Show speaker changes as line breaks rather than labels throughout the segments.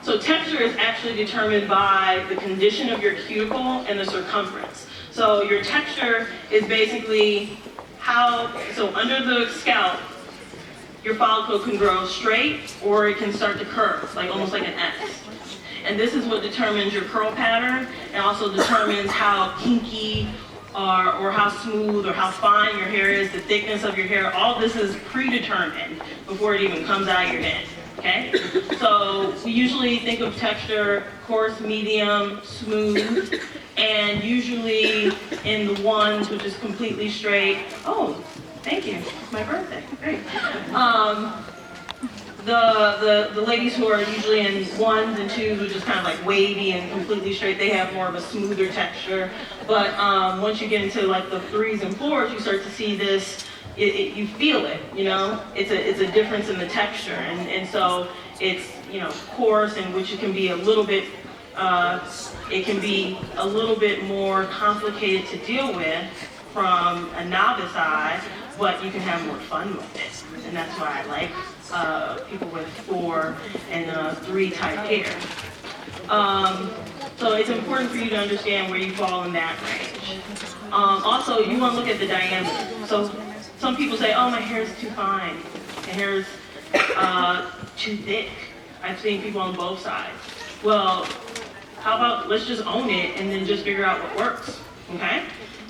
So texture is actually determined by the condition of your cuticle and the circumference. So your texture is basically so under the scalp, your follicle can grow straight or it can start to curve, like almost like an S. And this is what determines your curl pattern and also determines how kinky or how smooth or how fine your hair is, the thickness of your hair. All this is predetermined before it even comes out of your head. Okay? So we usually think of texture coarse, medium, smooth, and usually in the ones which is completely straight. Oh, thank you. It's my birthday. Great. The ladies who are usually in ones and twos, which is kind of like wavy and completely straight, they have more of a smoother texture. But once you get into like the threes and fours, you start to see this. You feel it, you know. It's a difference in the texture, and so it's, you know, coarse, and which it can be a little bit. It can be a little bit more complicated to deal with from a novice eye, but you can have more fun with it, and that's why I like people with 4 and 3 type hair. So it's important for you to understand where you fall in that range. Also, you want to look at the diameter. So some people say, oh, my hair is too fine, my hair is too thick. I've seen people on both sides. Well, how about let's just own it and then just figure out what works, okay?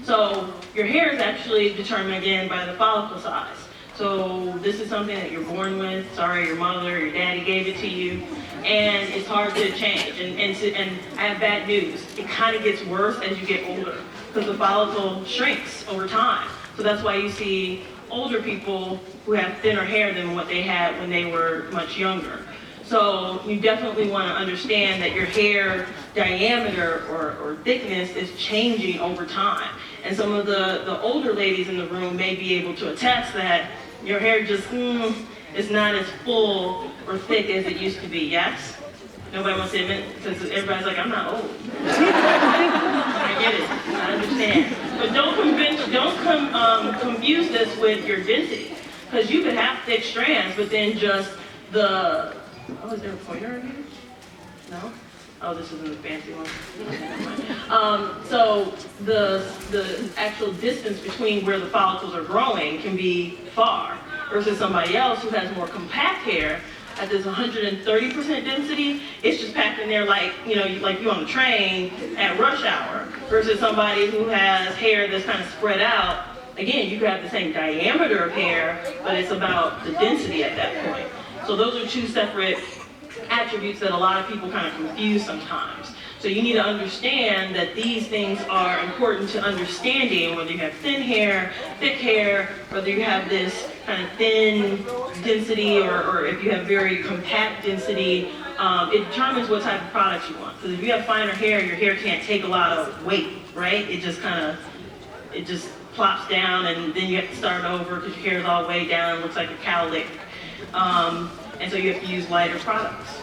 So your hair is actually determined again by the follicle size. So this is something that you're born with. Sorry, your mother or your daddy gave it to you, and it's hard to change. And I have bad news. It kind of gets worse as you get older because the follicle shrinks over time. So that's why you see older people who have thinner hair than what they had when they were much younger. So you definitely want to understand that your hair diameter or thickness is changing over time. And some of the older ladies in the room may be able to attest that your hair just is not as full or thick as it used to be, yes? Nobody wants to admit, because everybody's like, I'm not old. I get it, I understand. But don't confuse this with your density. Because you could have thick strands, but then just oh, is there a pointer in here? No? Oh, this isn't the fancy one. So the actual distance between where the follicles are growing can be far, versus somebody else who has more compact hair at this 130% density. It's just packed in there like, you know, like you on a train at rush hour, versus somebody who has hair that's kind of spread out. Again, you could have the same diameter of hair, but it's about the density at that point. So those are two separate attributes that a lot of people kind of confuse sometimes. So you need to understand that these things are important to understanding, whether you have thin hair, thick hair, whether you have this kind of thin density or if you have very compact density. It determines what type of products you want. Because if you have finer hair, your hair can't take a lot of weight, right? It just plops down, and then you have to start over because your hair is all way down, looks like a cowlick. And so you have to use lighter products.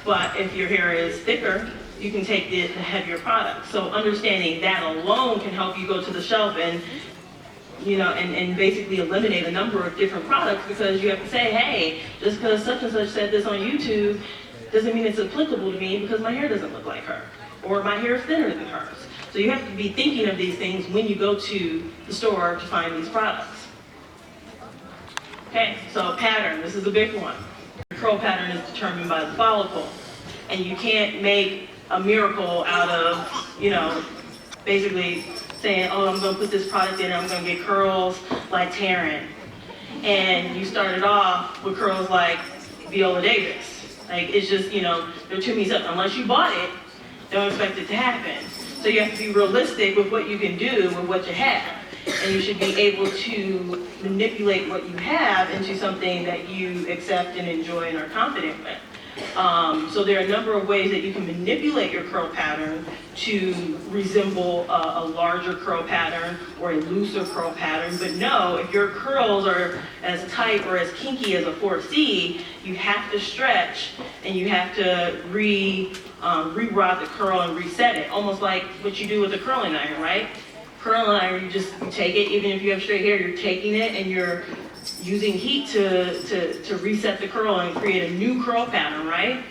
But if your hair is thicker, you can take the heavier products. So understanding that alone can help you go to the shelf and, you know, and basically eliminate a number of different products, because you have to say, hey, just because such and such said this on YouTube doesn't mean it's applicable to me, because my hair doesn't look like her, or my hair is thinner than hers. So you have to be thinking of these things when you go to the store to find these products. Okay, so pattern, this is a big one. Your curl pattern is determined by the follicle, and you can't make a miracle out of, you know, basically saying, oh, I'm going to put this product in and I'm going to get curls like Taryn. And you started off with curls like Viola Davis. Like, it's just, you know, they're too many stuff. Unless you bought it, don't expect it to happen. So you have to be realistic with what you can do with what you have. And you should be able to manipulate what you have into something that you accept and enjoy and are confident with. So there are a number of ways that you can manipulate your curl pattern to resemble a larger curl pattern or a looser curl pattern. But no, if your curls are as tight or as kinky as a 4C, you have to stretch and you have to re-rod the curl and reset it, almost like what you do with a curling iron, right? Curling iron, you take it, even if you have straight hair, you're taking it and you're using heat to reset the curl and create a new curl pattern, right?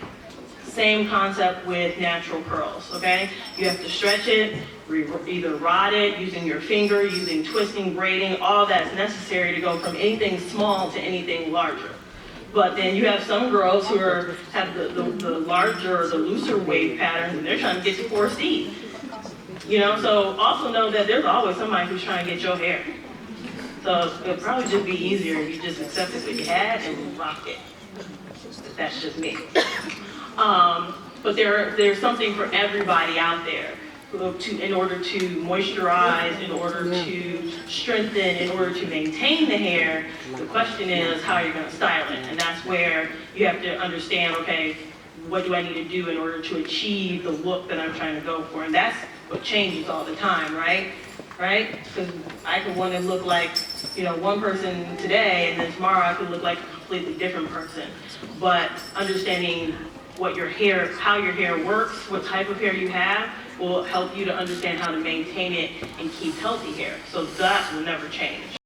same concept with natural curls, okay? You have to stretch it, either rod it, using your finger, using twisting, braiding, all that's necessary to go from anything small to anything larger. But then you have some girls who have the larger, the looser wave patterns, and they're trying to get to 4C. You know, so also know that there's always somebody who's trying to get your hair. So it'll probably just be easier if you just accepted what you had and rocked it. That's just me. But there's something for everybody out there in order to moisturize, in order to strengthen, in order to maintain the hair. The question is, how are you going to style it? And that's where you have to understand, okay, what do I need to do in order to achieve the look that I'm trying to go for? And that's what changes all the time, right? Right? Because I could want to look like, you know, one person today, and then tomorrow I could look like a completely different person. But understanding what your hair, how your hair works, what type of hair you have, will help you to understand how to maintain it and keep healthy hair. So that will never change.